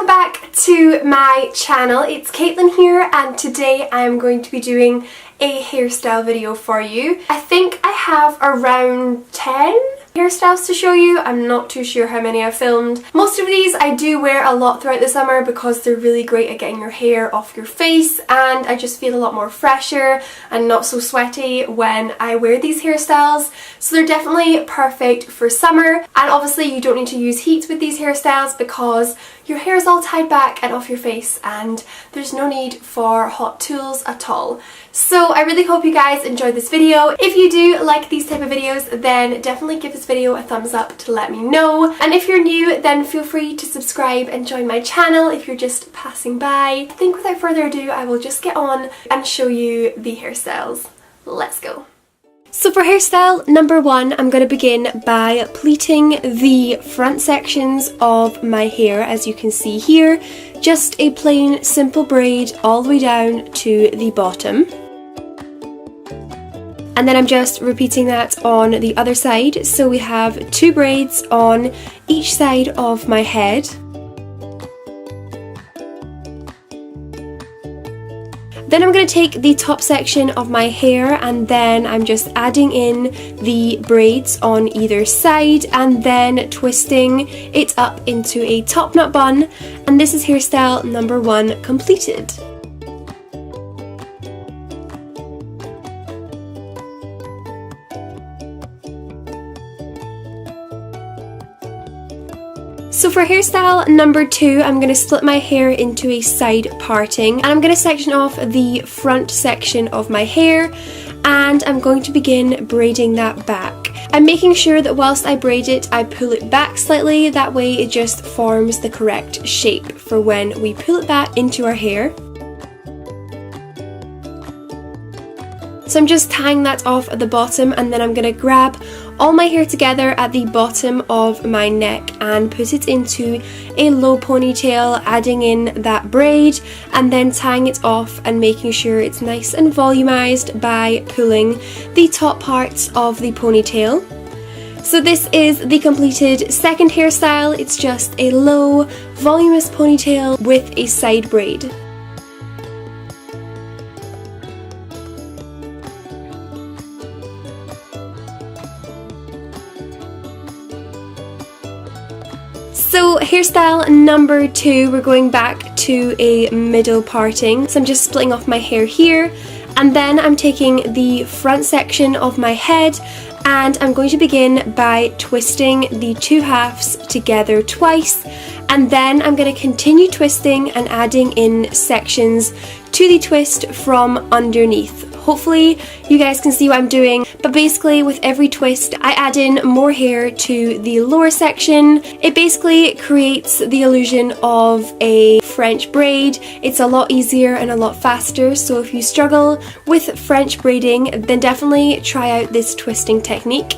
welcome back to my channel. It's Caitlin here, and today I'm going to be doing a hairstyle video for you. I think I have around 10 hairstyles to show you. I'm not too sure how many I've filmed. Most of these I do wear a lot throughout the summer because they're really great at getting your hair off your face, and I just feel a lot more fresher and not so sweaty when I wear these hairstyles. So they're definitely perfect for summer, and obviously you don't need to use heat with these hairstyles because your hair is all tied back and off your face and there's no need for hot tools at all. So I really hope you guys enjoyed this video. If you do like these type of videos, then definitely give this video a thumbs up to let me know. And if you're new, then feel free to subscribe and join my channel if you're just passing by. I think without further ado, I will just get on and show you the hairstyles. Let's go. So for hairstyle number one, I'm going to begin by pleating the front sections of my hair, as you can see here. Just a plain simple braid all the way down to the bottom. And then I'm just repeating that on the other side. So we have two braids on each side of my head. Then I'm going to take the top section of my hair and then I'm just adding in the braids on either side and then twisting it up into a top knot bun, and this is hairstyle number one completed. So for hairstyle number two, I'm going to split my hair into a side parting, and I'm going to section off the front section of my hair, and I'm going to begin braiding that back. I'm making sure that whilst I braid it, I pull it back slightly, that way it just forms the correct shape for when we pull it back into our hair. So I'm just tying that off at the bottom, and then I'm going to grab all my hair together at the bottom of my neck and put it into a low ponytail, adding in that braid and then tying it off and making sure it's nice and volumized by pulling the top parts of the ponytail. So this is the completed second hairstyle. It's just a low, voluminous ponytail with a side braid. So hairstyle number two, we're going back to a middle parting. So I'm just splitting off my hair here, and then I'm taking the front section of my head and I'm going to begin by twisting the two halves together twice, and then I'm going to continue twisting and adding in sections to the twist from underneath. Hopefully you guys can see what I'm doing, but basically with every twist I add in more hair to the lower section. It basically creates the illusion of a French braid. It's a lot easier and a lot faster, so if you struggle with French braiding, then definitely try out this twisting technique.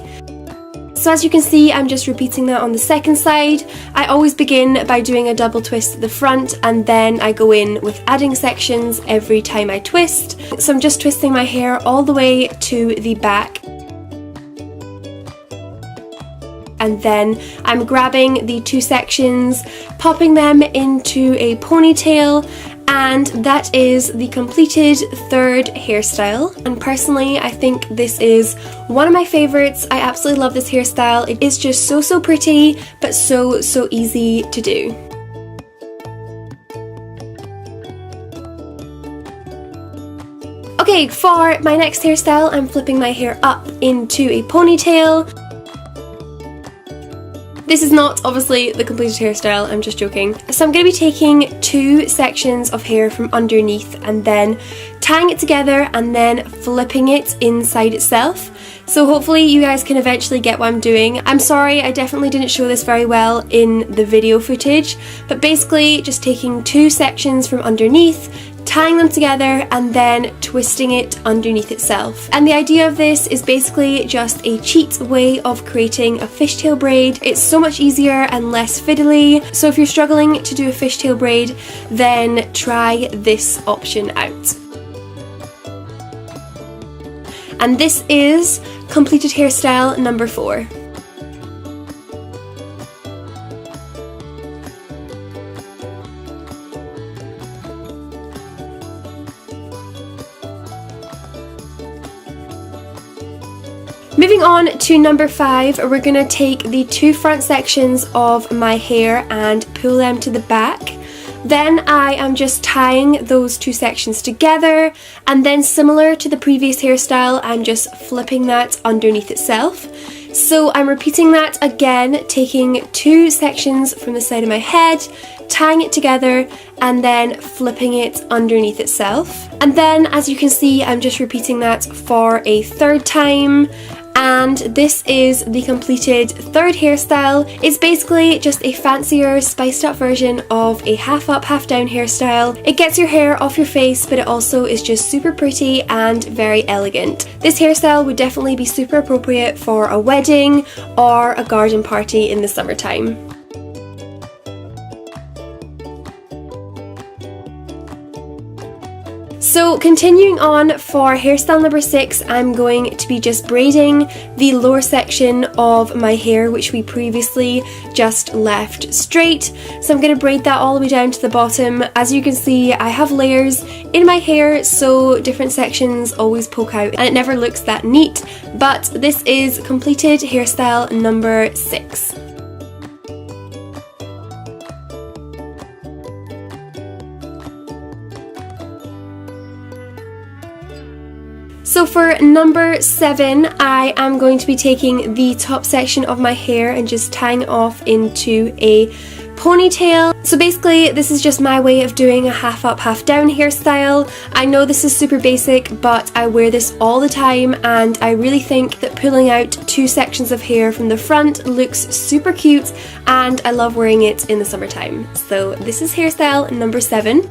So as you can see, I'm just repeating that on the second side. I always begin by doing a double twist at the front, and then I go in with adding sections every time I twist. So I'm just twisting my hair all the way to the back. And then I'm grabbing the two sections, popping them into a ponytail, and that is the completed third hairstyle. And personally, I think this is one of my favorites. I absolutely love this hairstyle. It is just so pretty, but so easy to do. Okay, for my next hairstyle, I'm flipping my hair up into a ponytail. This is not obviously the completed hairstyle, I'm just joking. So I'm going to be taking two sections of hair from underneath and then tying it together and then flipping it inside itself. So hopefully you guys can eventually get what I'm doing. I'm sorry, I definitely didn't show this very well in the video footage, but basically just taking two sections from underneath, tying them together and then twisting it underneath itself. And the idea of this is basically just a cheat way of creating a fishtail braid. It's so much easier and less fiddly, so if you're struggling to do a fishtail braid, then try this option out. And this is completed hairstyle number 4. Moving on to number 5, we're going to take the 2 front sections of my hair and pull them to the back. Then I am just tying those 2 sections together, and then similar to the previous hairstyle, I'm just flipping that underneath itself. So I'm repeating that again, taking 2 sections from the side of my head, tying it together, and then flipping it underneath itself. And then, as you can see, I'm just repeating that for a 3rd time. And this is the completed 3rd hairstyle. It's basically just a fancier, spiced up version of a half up, half down hairstyle. It gets your hair off your face, but it also is just super pretty and very elegant. This hairstyle would definitely be super appropriate for a wedding or a garden party in the summertime. So continuing on for hairstyle number 6, I'm going to be just braiding the lower section of my hair, which we previously just left straight. So I'm going to braid that all the way down to the bottom. As you can see, I have layers in my hair, so different sections always poke out and it never looks that neat, but this is completed hairstyle number 6. So for number 7, I am going to be taking the top section of my hair and just tying it off into a ponytail. So basically this is just my way of doing a half up, half down hairstyle. I know this is super basic, but I wear this all the time and I really think that pulling out 2 sections of hair from the front looks super cute, and I love wearing it in the summertime. So this is hairstyle number 7.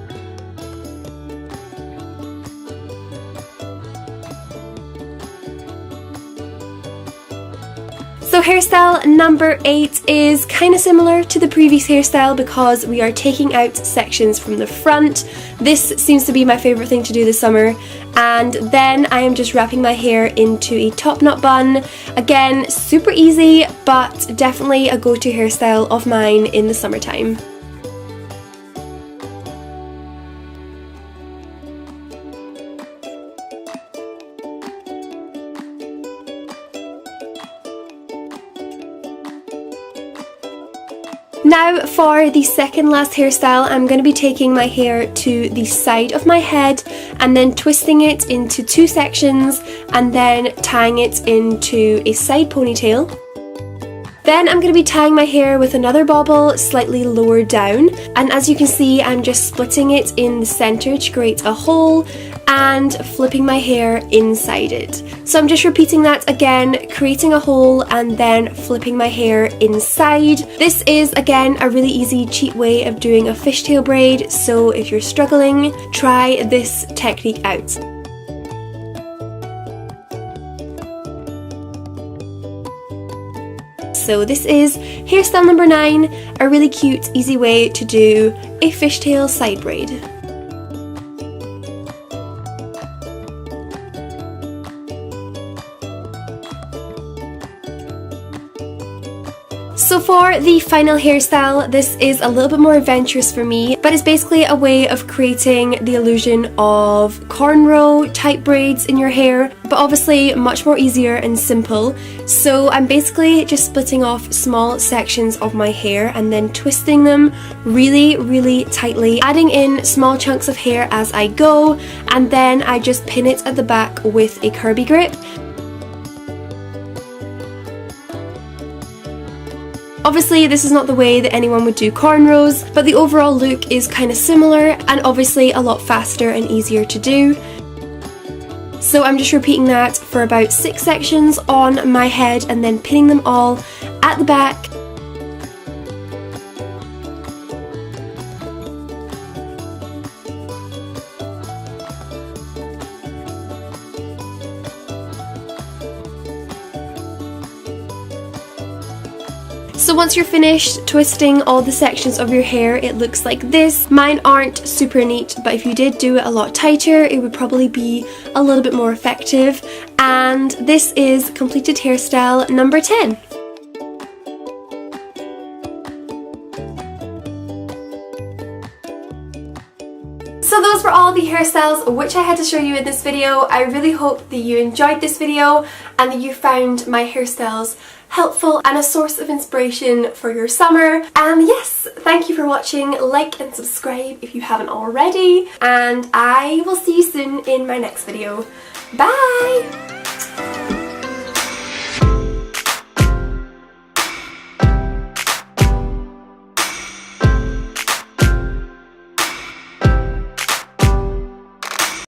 So hairstyle number 8 is kind of similar to the previous hairstyle because we are taking out sections from the front. This seems to be my favourite thing to do this summer. And then I am just wrapping my hair into a top knot bun. Again, super easy, but definitely a go-to hairstyle of mine in the summertime. Now for the second last hairstyle, I'm going to be taking my hair to the side of my head and then twisting it into 2 sections and then tying it into a side ponytail. Then I'm going to be tying my hair with another bobble slightly lower down, and as you can see I'm just splitting it in the centre to create a hole and flipping my hair inside it. So I'm just repeating that again, creating a hole and then flipping my hair inside. This is again a really easy, cheap way of doing a fishtail braid, so if you're struggling, try this technique out. So this is hairstyle number 9, a really cute, easy way to do a fishtail side braid. So for the final hairstyle, this is a little bit more adventurous for me, but it's basically a way of creating the illusion of cornrow type braids in your hair, but obviously much more easier and simple. So I'm basically just splitting off small sections of my hair and then twisting them really tightly, adding in small chunks of hair as I go, and then I just pin it at the back with a Kirby grip. Obviously this is not the way that anyone would do cornrows, but the overall look is kind of similar and obviously a lot faster and easier to do. So I'm just repeating that for about 6 sections on my head and then pinning them all at the back. So once you're finished twisting all the sections of your hair, it looks like this. Mine aren't super neat, but if you did do it a lot tighter, it would probably be a little bit more effective. And this is completed hairstyle number 10. So those were all the hairstyles which I had to show you in this video. I really hope that you enjoyed this video and that you found my hairstyles helpful and a source of inspiration for your summer. And yes, thank you for watching. Like and subscribe if you haven't already, and I will see you soon in my next video. Bye!